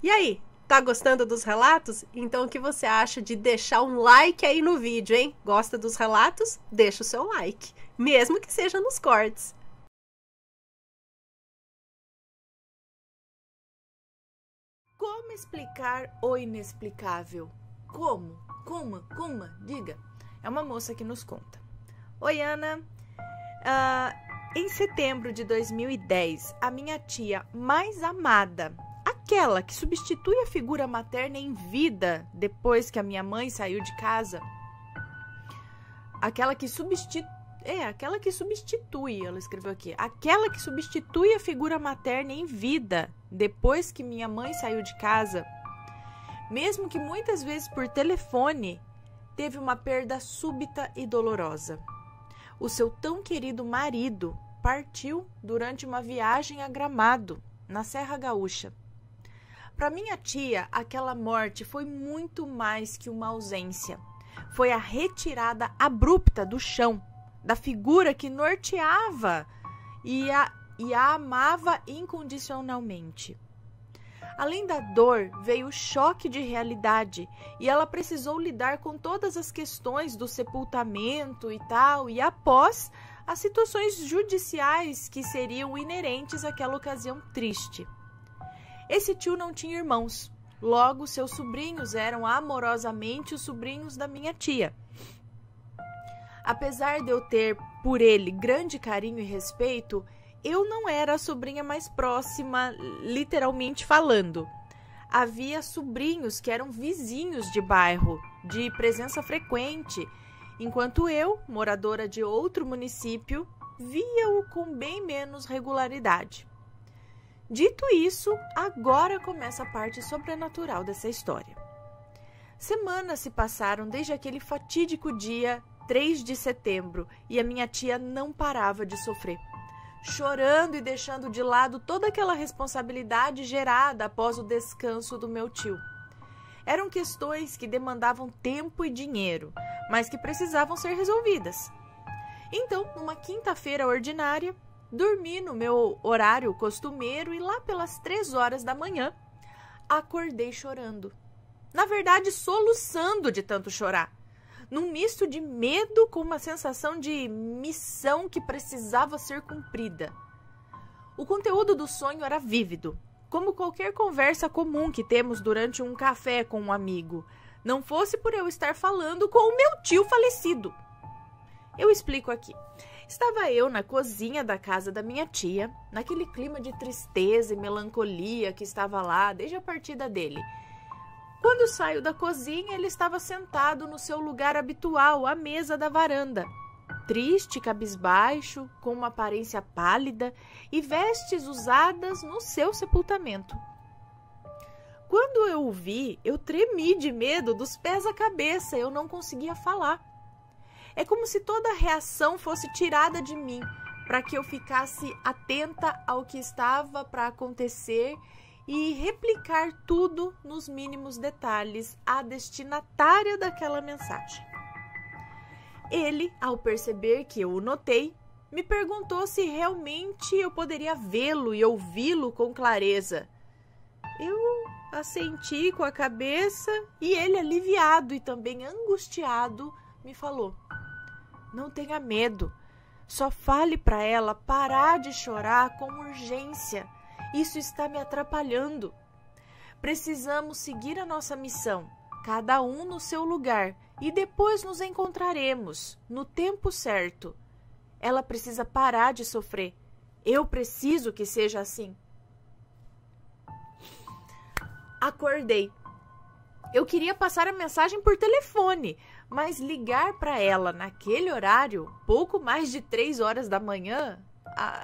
E aí, tá gostando dos relatos? Então o que você acha de deixar um like aí no vídeo, hein? Gosta dos relatos? Deixa o seu like, mesmo que seja nos cortes. Como explicar o inexplicável? Como? Como? Diga. É uma moça que nos conta. Oi, Ana. Em setembro de 2010, a minha tia mais amada, aquela que substitui a figura materna em vida depois que a minha mãe saiu de casa, aquela que substitui, ela escreveu aqui, aquela que substitui a figura materna em vida depois que minha mãe saiu de casa, mesmo que muitas vezes por telefone, teve uma perda súbita e dolorosa. O seu tão querido marido partiu durante uma viagem a Gramado, na Serra Gaúcha. Para minha tia, aquela morte foi muito mais que uma ausência. Foi a retirada abrupta do chão, da figura que norteava e a amava incondicionalmente. Além da dor, veio o choque de realidade e ela precisou lidar com todas as questões do sepultamento e tal, e após as situações judiciais que seriam inerentes àquela ocasião triste. Esse tio não tinha irmãos, logo seus sobrinhos eram amorosamente os sobrinhos da minha tia. Apesar de eu ter por ele grande carinho e respeito, eu não era a sobrinha mais próxima, literalmente falando. Havia sobrinhos que eram vizinhos de bairro, de presença frequente, enquanto eu, moradora de outro município, via-o com bem menos regularidade. Dito isso, agora começa a parte sobrenatural dessa história. Semanas se passaram desde aquele fatídico dia 3 de setembro e a minha tia não parava de sofrer, chorando e deixando de lado toda aquela responsabilidade gerada após o descanso do meu tio. Eram questões que demandavam tempo e dinheiro, mas que precisavam ser resolvidas. Então, numa quinta-feira ordinária, dormi no meu horário costumeiro e lá pelas 3 horas da manhã, acordei chorando. Na verdade, soluçando de tanto chorar. Num misto de medo com uma sensação de missão que precisava ser cumprida. O conteúdo do sonho era vívido, como qualquer conversa comum que temos durante um café com um amigo, não fosse por eu estar falando com o meu tio falecido. Eu explico aqui. Estava eu na cozinha da casa da minha tia, naquele clima de tristeza e melancolia que estava lá desde a partida dele. Quando saio da cozinha, ele estava sentado no seu lugar habitual, à mesa da varanda. Triste, cabisbaixo, com uma aparência pálida e vestes usadas no seu sepultamento. Quando eu o vi, eu tremi de medo dos pés à cabeça, eu não conseguia falar. É como se toda a reação fosse tirada de mim, para que eu ficasse atenta ao que estava para acontecer e replicar tudo nos mínimos detalhes à destinatária daquela mensagem. Ele, ao perceber que eu o notei, me perguntou se realmente eu poderia vê-lo e ouvi-lo com clareza. Eu assenti com a cabeça e ele, aliviado e também angustiado, me falou: "Não tenha medo, só fale para ela parar de chorar com urgência. Isso está me atrapalhando. Precisamos seguir a nossa missão, cada um no seu lugar, e depois nos encontraremos, no tempo certo. Ela precisa parar de sofrer. Eu preciso que seja assim." Acordei. Eu queria passar a mensagem por telefone, mas ligar para ela naquele horário, pouco mais de 3 horas da manhã,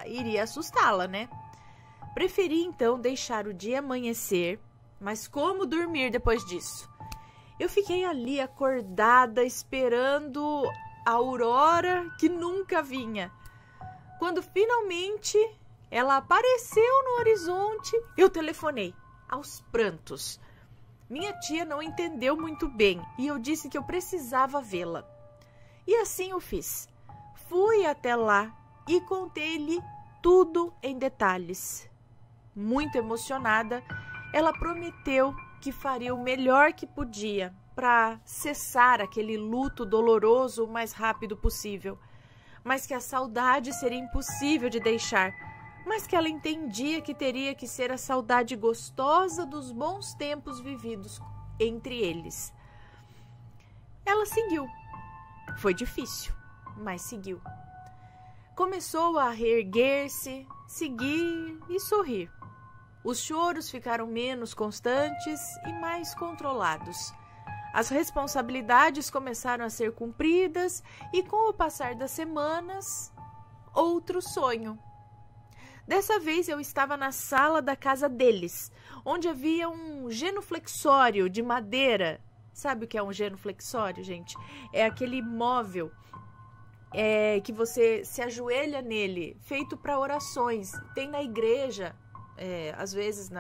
iria assustá-la, né? Preferi então deixar o dia amanhecer, mas como dormir depois disso? Eu fiquei ali acordada, esperando a aurora que nunca vinha. Quando finalmente ela apareceu no horizonte, eu telefonei, aos prantos. Minha tia não entendeu muito bem e eu disse que eu precisava vê-la. E assim eu fiz. Fui até lá e contei-lhe tudo em detalhes. Muito emocionada, ela prometeu que faria o melhor que podia para cessar aquele luto doloroso o mais rápido possível, mas que a saudade seria impossível de deixar, mas que ela entendia que teria que ser a saudade gostosa dos bons tempos vividos entre eles. Ela seguiu. Foi difícil, mas seguiu. Começou a reerguer-se, seguir e sorrir. Os choros ficaram menos constantes e mais controlados. As responsabilidades começaram a ser cumpridas e, com o passar das semanas, outro sonho. Dessa vez eu estava na sala da casa deles, onde havia um genuflexório de madeira. Sabe o que é um genuflexório, gente? É aquele móvel que você se ajoelha nele, feito para orações. Tem na igreja, às vezes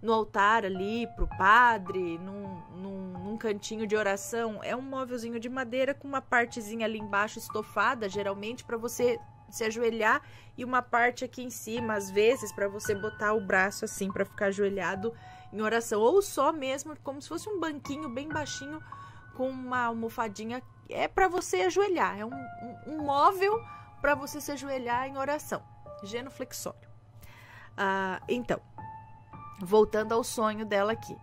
no altar ali, para o padre, num cantinho de oração. É um móvelzinho de madeira com uma partezinha ali embaixo estofada, geralmente para você se ajoelhar, e uma parte aqui em cima, às vezes, para você botar o braço assim, para ficar ajoelhado em oração, ou só mesmo como se fosse um banquinho bem baixinho com uma almofadinha. É para você ajoelhar, é um móvel para você se ajoelhar em oração, genuflexório. Então, voltando ao sonho dela aqui.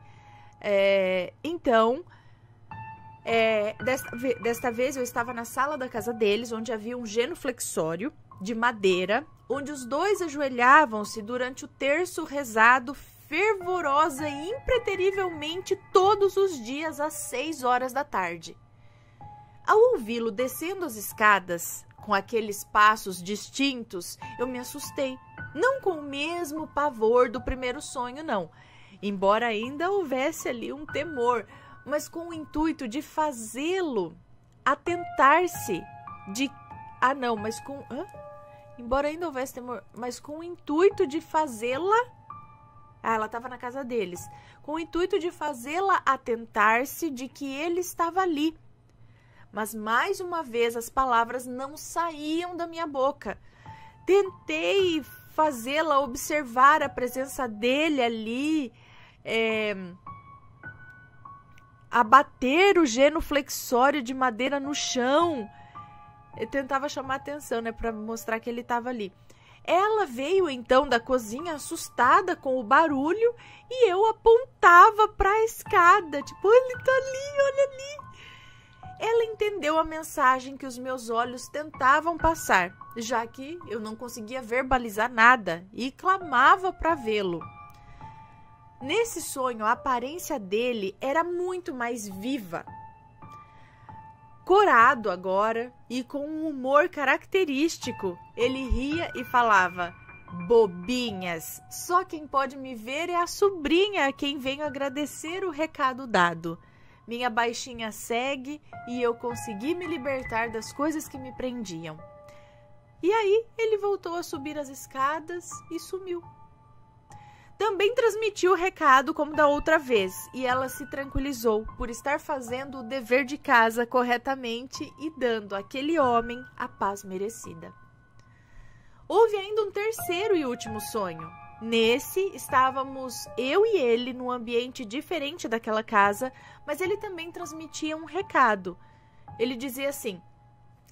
Desta vez eu estava na sala da casa deles, onde havia um genuflexório de madeira, onde os dois ajoelhavam-se durante o terço rezado fervorosa e impreterivelmente todos os dias às 6 horas da tarde. Ao ouvi-lo descendo as escadas, com aqueles passos distintos, eu me assustei. Não com o mesmo pavor do primeiro sonho, não. Embora ainda houvesse ali um temor, mas com o intuito de fazê-lo atentar-se de... Embora ainda houvesse temor, mas com o intuito de fazê-la... ela estava na casa deles. Com o intuito de fazê-la atentar-se de que ele estava ali. Mas mais uma vez as palavras não saíam da minha boca. Tentei fazê-la observar a presença dele ali, abater o genuflexório de madeira no chão. Eu tentava chamar a atenção, para mostrar que ele estava ali. Ela veio então da cozinha assustada com o barulho e eu apontava para a escada, tipo, ele tá ali, olha ali. Ela entendeu a mensagem que os meus olhos tentavam passar, já que eu não conseguia verbalizar nada, e clamava para vê-lo. Nesse sonho, a aparência dele era muito mais viva. Corado agora e com um humor característico, ele ria e falava: bobinhas, só quem pode me ver é a sobrinha a quem venho agradecer o recado dado. Minha baixinha segue e eu consegui me libertar das coisas que me prendiam. E aí ele voltou a subir as escadas e sumiu. Também transmitiu o recado como da outra vez, e ela se tranquilizou por estar fazendo o dever de casa corretamente e dando àquele homem a paz merecida. Houve ainda um terceiro e último sonho. Nesse, estávamos eu e ele num ambiente diferente daquela casa, mas ele também transmitia um recado. Ele dizia assim: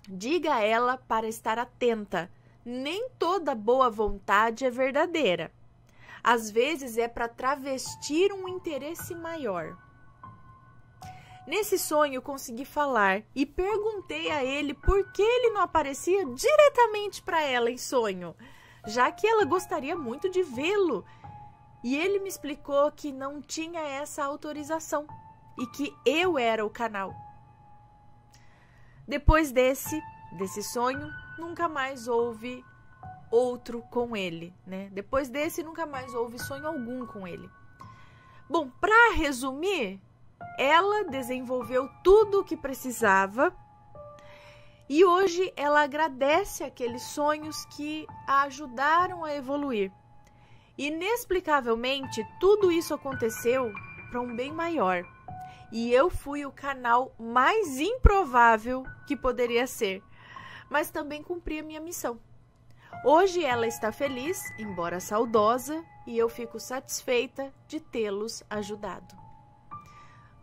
diga a ela para estar atenta, nem toda boa vontade é verdadeira. Às vezes é para travestir um interesse maior. Nesse sonho consegui falar e perguntei a ele por que ele não aparecia diretamente para ela em sonho, já que ela gostaria muito de vê-lo. E ele me explicou que não tinha essa autorização e que eu era o canal. Depois desse sonho, nunca mais houve outro com ele, Depois desse, nunca mais houve sonho algum com ele. Bom, para resumir, ela desenvolveu tudo o que precisava e hoje ela agradece aqueles sonhos que a ajudaram a evoluir. Inexplicavelmente, tudo isso aconteceu para um bem maior e eu fui o canal mais improvável que poderia ser, mas também cumpri a minha missão. Hoje ela está feliz, embora saudosa, e eu fico satisfeita de tê-los ajudado.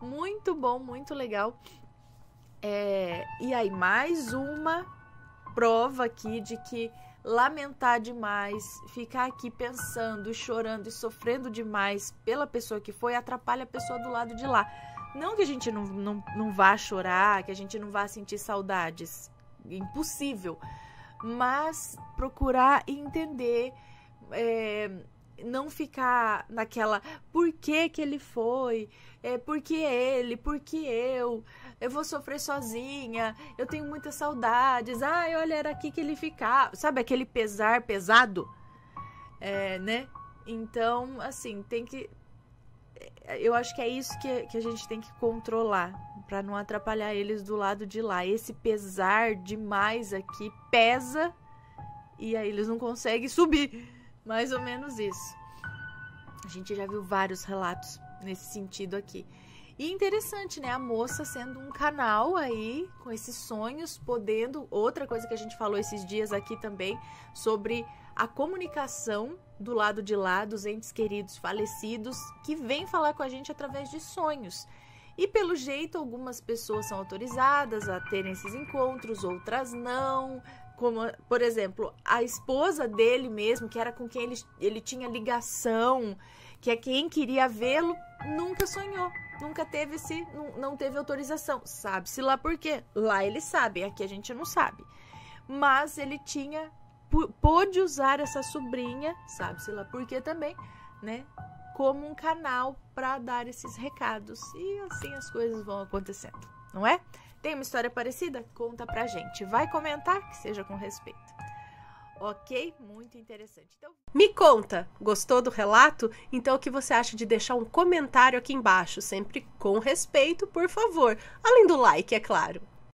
Muito bom, muito legal. E aí, mais uma prova aqui de que lamentar demais, ficar aqui pensando, chorando e sofrendo demais pela pessoa que foi, atrapalha a pessoa do lado de lá. Não que a gente não vá chorar, que a gente não vá sentir saudades. Impossível. Mas procurar entender, não ficar naquela, por que que ele foi, por que ele, por que eu vou sofrer sozinha, eu tenho muitas saudades, olha, era aqui que ele ficava, sabe, aquele pesar pesado, né? Então, assim, eu acho que é isso que a gente tem que controlar, para não atrapalhar eles do lado de lá. Esse pesar demais aqui pesa e aí eles não conseguem subir. Mais ou menos isso. A gente já viu vários relatos nesse sentido aqui. E interessante, né? A moça sendo um canal aí, com esses sonhos, podendo... Outra coisa que a gente falou esses dias aqui também, sobre a comunicação do lado de lá, dos entes queridos falecidos, que vem falar com a gente através de sonhos. E pelo jeito, algumas pessoas são autorizadas a terem esses encontros, outras não. Como, por exemplo, a esposa dele mesmo, que era com quem ele tinha ligação, que é quem queria vê-lo, nunca sonhou, nunca teve não teve autorização. Sabe-se lá por quê? Lá ele sabe, aqui a gente não sabe. Mas ele pôde usar essa sobrinha, sabe-se lá por quê também, né? Como um canal para dar esses recados. E assim as coisas vão acontecendo, não é? Tem uma história parecida? Conta pra gente. Vai comentar, que seja com respeito. Ok? Muito interessante. Então... Me conta, gostou do relato? Então o que você acha de deixar um comentário aqui embaixo? Sempre com respeito, por favor. Além do like, é claro.